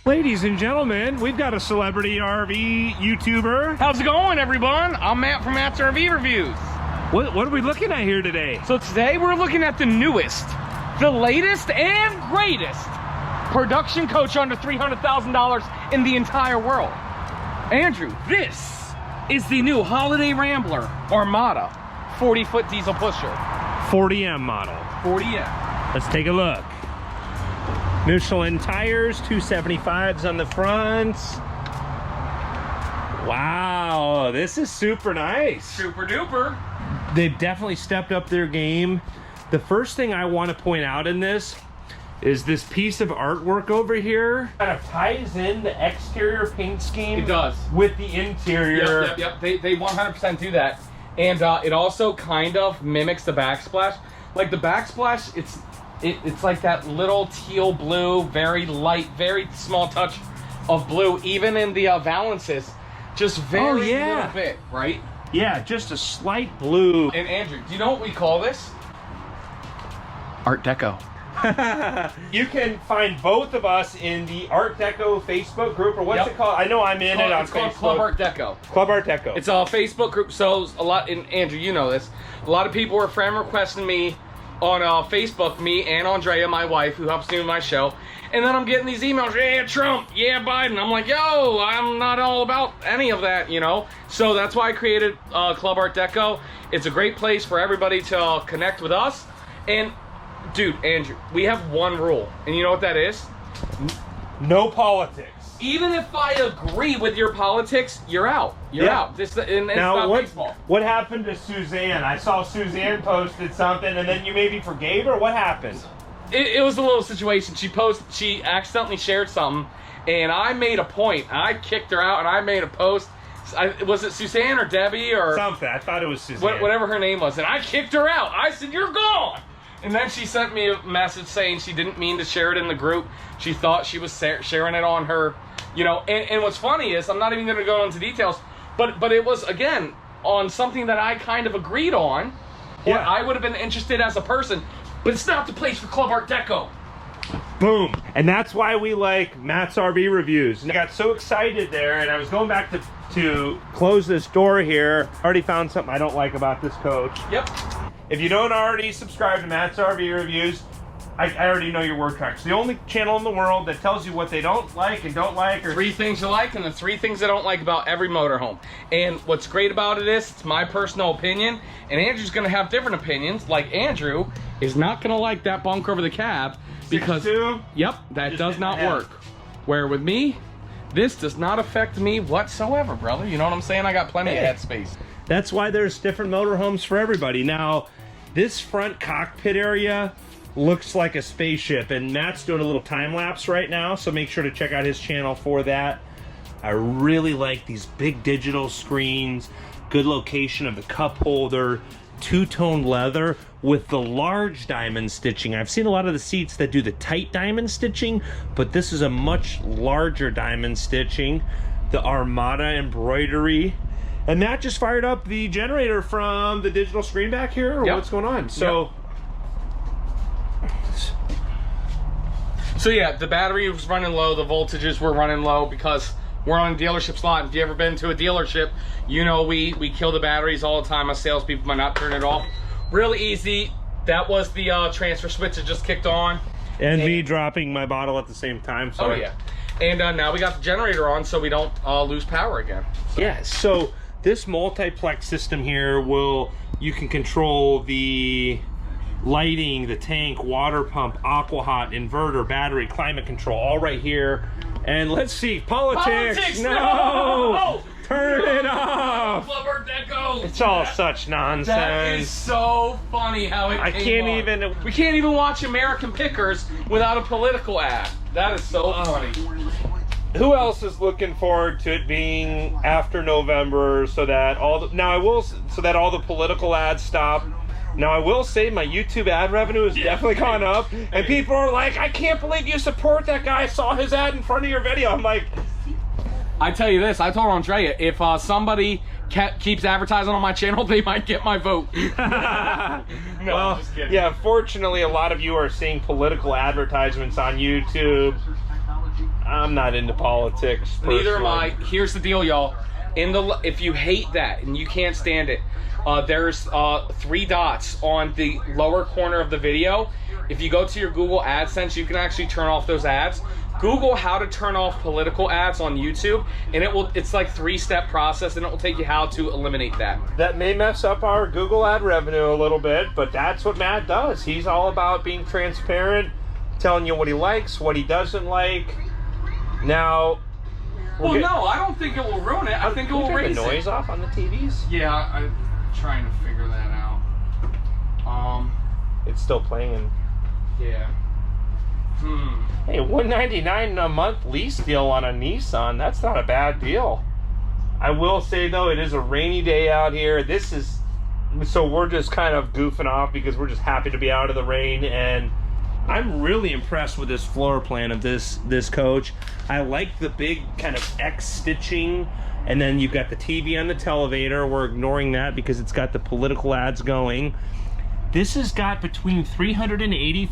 Ladies and gentlemen, we've got a celebrity RV YouTuber. How's it going, everyone? I'm Matt from Matt's RV Reviews. What are we looking at here today? So today we're looking at the newest, the latest and greatest production coach under $300,000 in the entire world. Andrew, this is the new Holiday Rambler Armada 40-foot diesel pusher. 40M model. 40M. Let's take a look. Michelin tires, 275s on the front. Wow, this is super nice. Super duper. They've definitely stepped up their game. The first thing I want to point out in this is this piece of artwork over here. Kind of ties in the exterior paint scheme. It does. With the interior. Yep. They 100% do that. And it also kind of mimics the backsplash. Like the backsplash, it's like that little teal blue, very light, very small touch of blue, even in the valances, just very little bit, right? Yeah, just a slight blue. And Andrew, do you know what we call this? Art Deco. You can find both of us in the Art Deco Facebook group, or what's it called? I know I'm in it on Facebook. It's called Club Art Deco. Club Art Deco. It's a Facebook group, so a lot, and Andrew, you know this, a lot of people were friend requesting me on Facebook, me and Andrea, my wife, who helps me with my show, and then I'm getting these emails, yeah, Trump, yeah, Biden. I'm like, yo, I'm not all about any of that, you know? So that's why I created Club Art Deco. It's a great place for everybody to connect with us. And, dude, Andrew, we have one rule, and you know what that is? No politics. Even if I agree with your politics, you're out. You're out. And now, it's not baseball. what happened to Suzanne? I saw Suzanne posted something, and then you maybe forgave her? What happened? It was a little situation. She accidentally shared something, and I made a point. I kicked her out, and I made a post. Was it Suzanne or Debbie or something? I thought it was Suzanne. Whatever her name was, and I kicked her out. I said, "You're gone." And then she sent me a message saying she didn't mean to share it in the group. She thought she was sharing it on her, you know. And what's funny is, I'm not even going to go into details, but it was, again, on something that I kind of agreed on. Yeah. I would have been interested as a person, but it's not the place for Club Art Deco. Boom. And that's why we like Matt's RV Reviews. And I got so excited there, and I was going back to close this door here. Already found something I don't like about this coach. Yep. If you don't already subscribe to Matt's RV Reviews, I already know your word track. It's the only channel in the world that tells you what they don't like and don't like. Or 3 things you like and the 3 things I don't like about every motorhome. And what's great about it is, it's my personal opinion, and Andrew's going to have different opinions. Like Andrew is not going to like that bunk over the cab because, that does not work. Where with me, this does not affect me whatsoever, brother. You know what I'm saying? I got plenty of head space. That's why there's different motorhomes for everybody. Now, this front cockpit area looks like a spaceship, and Matt's doing a little time lapse right now, so make sure to check out his channel for that. I really like these big digital screens, good location of the cup holder, two-tone leather with the large diamond stitching. I've seen a lot of the seats that do the tight diamond stitching, but this is a much larger diamond stitching. The Armada embroidery. And Matt just fired up the generator from the digital screen back here, or what's going on? So, So yeah, the battery was running low, the voltages were running low because we're on a dealership slot. If you ever been to a dealership, you know we kill the batteries all the time. Us salespeople might not turn it off. Really easy. That was the transfer switch that just kicked on. And me dropping my bottle at the same time. So And now we got the generator on so we don't lose power again. So. Yeah, so this multiplex system here you can control the lighting, the tank, water pump, aqua hot, inverter, battery, climate control, all right here. And let's see, politics. No! Turn it off. Club Art Deco. It's all such nonsense. That is so funny how it came on. We can't even watch American Pickers without a political ad. That is so funny. Who else is looking forward to it being after November so that all the political ads stop? Now, I will say my YouTube ad revenue has definitely gone up, and people are like, I can't believe you support that guy. I saw his ad in front of your video. I'm like, I tell you this, I told Andrea, if somebody keeps advertising on my channel, they might get my vote. No, well, just kidding. Yeah, fortunately, a lot of you are seeing political advertisements on YouTube. I'm not into politics. Neither am I. personally. Here's the deal, y'all. If you hate that and you can't stand it, there's 3 dots on the lower corner of the video. If you go to your Google AdSense, you can actually turn off those ads. Google how to turn off political ads on YouTube, and it's like 3-step process, and it will take you how to eliminate that. That may mess up our Google ad revenue a little bit, but that's what Matt does. He's all about being transparent, telling you what he likes, what he doesn't like. Now, Well, no, I don't think it will ruin it. I think it will raise the noise it. off on the TVs. Yeah, I'm trying to figure that out. It's still playing. Yeah. Hey, $199 a month lease deal on a Nissan. That's not a bad deal. I will say though, it is a rainy day out here. So we're just kind of goofing off because we're just happy to be out of the rain, and I'm really impressed with this floor plan of this coach. I like the big kind of X stitching, and then you've got the TV on the televator. We're ignoring that because it's got the political ads going. This has got between 380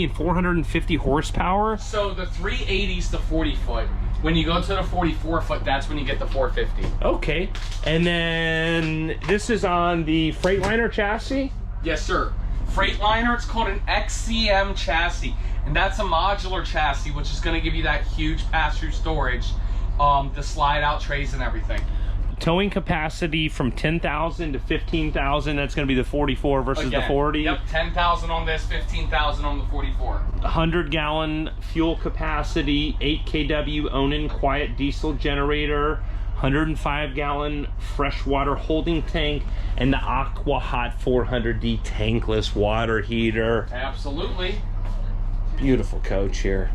and 450 horsepower. So the 380's the 40 foot. When you go to the 44 foot, that's when you get the 450. Okay. And then this is on the Freightliner chassis? Yes, sir. Freightliner, it's called an XCM chassis. And that's a modular chassis, which is going to give you that huge pass-through storage, the slide-out trays and everything. Towing capacity from 10,000 to 15,000. That's going to be the 44 versus the 40. Yep, 10,000 on this, 15,000 on the 44. 100-gallon fuel capacity, 8 kW Onan quiet diesel generator, 105-gallon freshwater holding tank, and the Aqua Hot 400D tankless water heater. Absolutely. Beautiful coach here.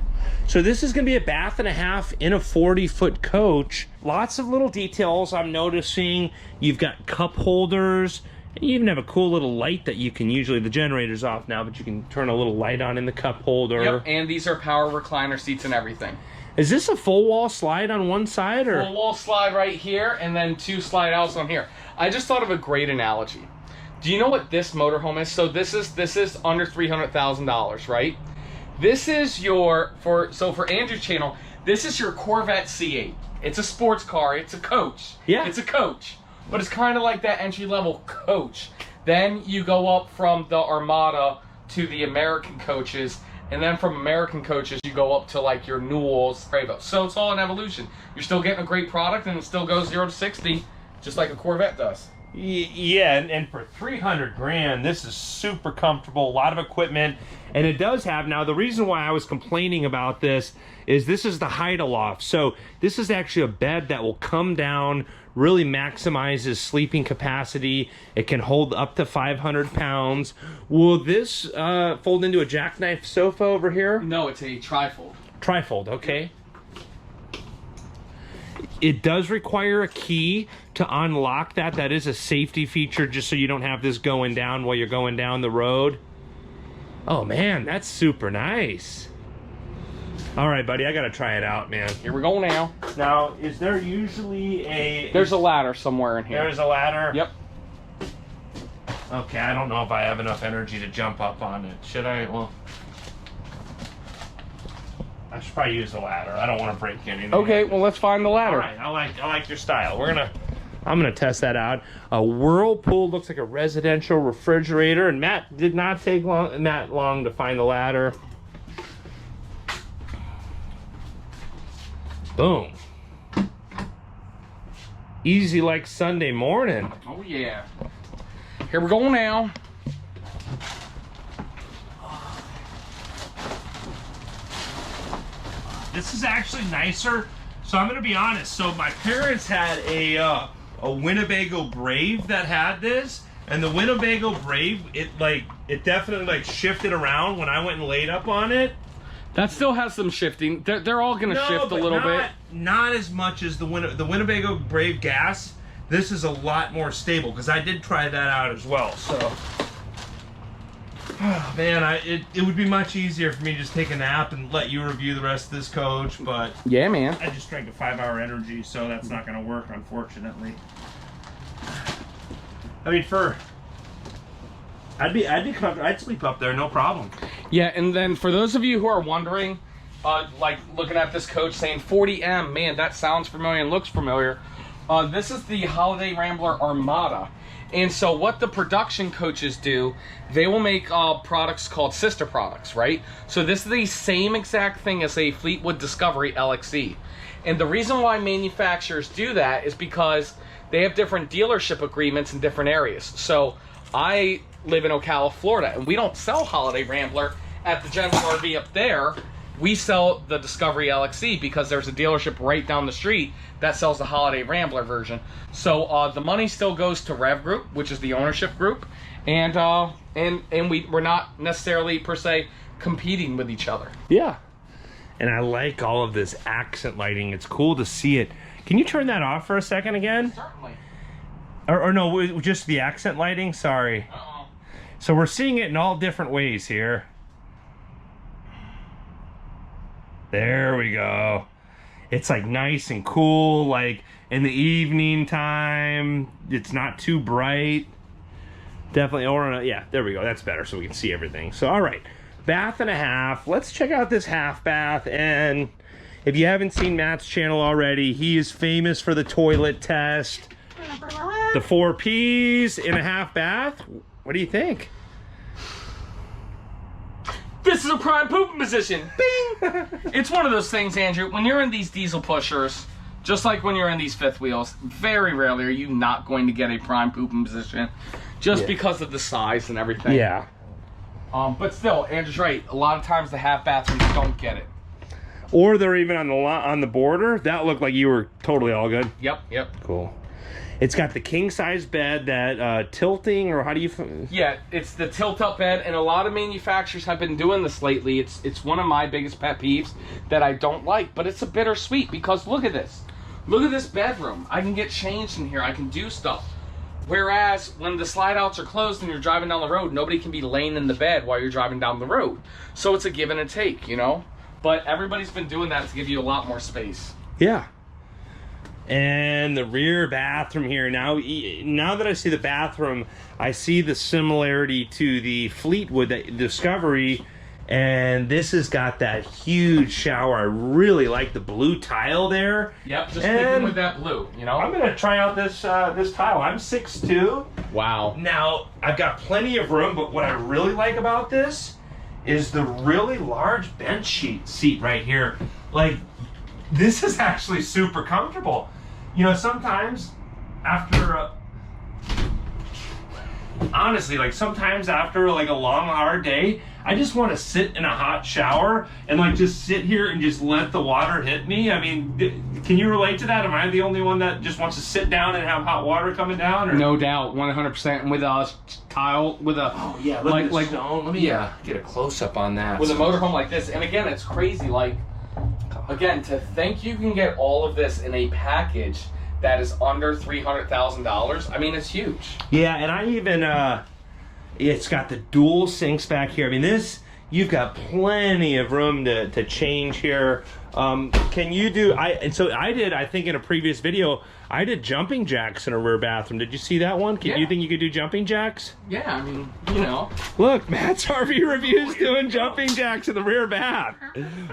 So this is going to be a bath and a half in a 40-foot coach. Lots of little details I'm noticing. You've got cup holders. You even have a cool little light that you can, usually the generator's off now, but you can turn a little light on in the cup holder. Yep, and these are power recliner seats and everything. Is this a full wall slide on one side, or? Full wall slide right here, and then 2 slide outs on here. I just thought of a great analogy. Do you know what this motorhome is? So this is under $300,000, right? This is your, for Andrew's channel, this is your Corvette C8. It's a sports car, it's a coach. Yeah. It's a coach, but it's kind of like that entry-level coach. Then you go up from the Armada to the American coaches, and then from American coaches, you go up to like your Newells, Bravo. So it's all an evolution. You're still getting a great product, and it still goes 0 to 60, just like a Corvette does. Yeah, and for 300 grand, this is super comfortable, a lot of equipment, and it does have, now the reason why I was complaining about this is the hide-aloft. So this is actually a bed that will come down, really maximizes sleeping capacity. It can hold up to 500 pounds. Will this fold into a jackknife sofa over here? No, it's a trifold. Trifold, okay. It does require a key to unlock that. That is a safety feature, just so you don't have this going down while you're going down the road. Oh man, that's super nice. All right, buddy, I gotta try it out, man. Here we go now. Now, is there usually a... There's a ladder somewhere in here. There's a ladder? Yep. Okay, I don't know if I have enough energy to jump up on it. Should I? Well, I should probably use the ladder. I don't want to break anything. Okay, well, let's find the ladder. All right, I like your style. I'm gonna test that out. A Whirlpool looks like a residential refrigerator, and Matt did not take long to find the ladder. Boom. Easy like Sunday morning. Oh yeah. Here we go now. This is actually nicer. So I'm gonna be honest. So my parents had a Winnebago Brave that had this, and the Winnebago Brave, it definitely like shifted around when I went and laid up on it. That still has some shifting. They're all gonna shift a little bit. Not as much as the Winnebago Brave gas. This is a lot more stable because I did try that out as well. So, oh, man, it would be much easier for me to just take a nap and let you review the rest of this coach, but yeah, man. I just drank a 5-hour energy, so that's not going to work, unfortunately. I mean, I'd be comfortable. I'd sleep up there, no problem. Yeah, and then for those of you who are wondering, like looking at this coach saying 40M, man, that sounds familiar and looks familiar. This is the Holiday Rambler Armada. And so what the production coaches do, they will make products called sister products, right? So this is the same exact thing as a Fleetwood Discovery LXE. And the reason why manufacturers do that is because they have different dealership agreements in different areas. So I live in Ocala, Florida, and we don't sell Holiday Rambler at the General RV up there. We sell the Discovery LXE because there's a dealership right down the street that sells the Holiday Rambler version. So the money still goes to Rev Group, which is the ownership group, and we're not necessarily per se competing with each other. Yeah, and I like all of this accent lighting. It's cool to see it. Can you turn that off for a second again? Certainly. Or no, just the accent lighting. Sorry. So we're seeing it in all different ways here. There we go. It's like nice and cool, like in the evening time. It's not too bright. Definitely, or yeah, there we go. That's better so we can see everything. So, all right, bath and a half. Let's check out this half bath. And if you haven't seen Matt's channel already, he is famous for the toilet test. The 4 Ps in a half bath. What do you think? This is a prime pooping position. Bing! It's one of those things, Andrew, when you're in these diesel pushers, just like when you're in these fifth wheels, very rarely are you not going to get a prime pooping position just because of the size and everything. Yeah. But still, Andrew's right. A lot of times the half bathrooms don't get it. Or they're even on the border. That looked like you were totally all good. Yep. Cool. It's got the king size bed, that tilting, or how do you? Yeah, it's the tilt up bed, and a lot of manufacturers have been doing this lately. It's one of my biggest pet peeves that I don't like, but it's a bittersweet because look at this. Look at this bedroom. I can get changed in here. I can do stuff. Whereas when the slide outs are closed and you're driving down the road, nobody can be laying in the bed while you're driving down the road. So it's a give and a take, you know? But everybody's been doing that to give you a lot more space. Yeah. And the rear bathroom here. Now that I see the bathroom, I see the similarity to the Fleetwood, the Discovery, and this has got that huge shower. I really like the blue tile there. Yep, just sticking with that blue, you know? I'm gonna try out this this tile. I'm 6'2". Wow. Now, I've got plenty of room, but what I really like about this is the really large bench seat right here. Like, this is actually super comfortable. You know, sometimes after honestly, like sometimes after like a long hard day, I just want to sit in a hot shower and like just sit here and just let the water hit me. I mean, can you relate to that? Am I the only one that just wants to sit down and have hot water coming down? Or? No doubt, 100%. And with a tile, with a look at the stone. Let me get a close up on that. With a motorhome like this, and again, it's crazy. Like, again, to think you can get all of this in a package that is under $300,000, I mean, it's huge. Yeah, and I even, it's got the dual sinks back here. I mean, you've got plenty of room to change here. Can you do, I think in a previous video, I did jumping jacks in a rear bathroom. Did you see that one? Do you think you could do jumping jacks? Yeah, I mean, you know. Look, Matt's RV Reviews doing jumping jacks in the rear bath.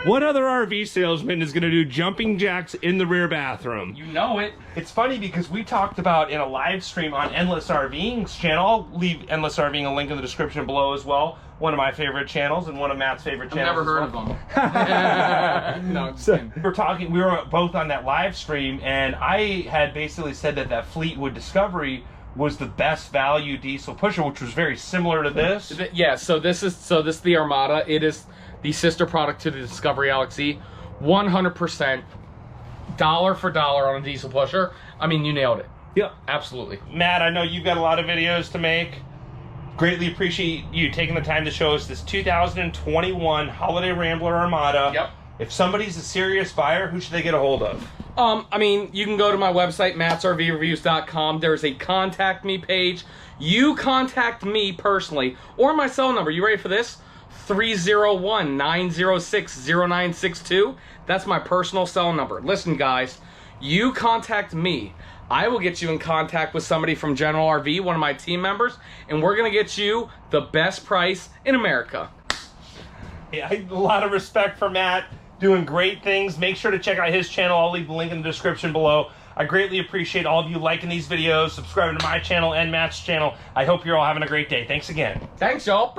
What other RV salesman is going to do jumping jacks in the rear bathroom? You know it. It's funny because we talked about in a live stream on Endless RVing's channel. I'll leave Endless RVing a link in the description below as well. One of my favorite channels and one of Matt's favorite channels. I've never heard of them. No, so we were both on that live stream, and I had basically said that Fleetwood Discovery was the best value diesel pusher, which was very similar to this. Yeah, so this is the Armada. It is the sister product to the Discovery LXE. 100% dollar for dollar on a diesel pusher. I mean, you nailed it. Yeah, absolutely. Matt, I know you've got a lot of videos to make. Greatly appreciate you taking the time to show us this 2021 Holiday Rambler Armada. Yep. If somebody's a serious buyer, who should they get a hold of? I mean, you can go to my website, mattsrvreviews.com. There's a contact me page. You contact me personally, or my cell number. You ready for this? 301-906-0962. That's my personal cell number. Listen, guys, you contact me. I will get you in contact with somebody from General RV, one of my team members, and we're going to get you the best price in America. Yeah, a lot of respect for Matt. doing great things. Make sure to check out his channel. I'll leave the link in the description below. I greatly appreciate all of you liking these videos, subscribing to my channel and Matt's channel. I hope you're all having a great day. Thanks again. Thanks, y'all.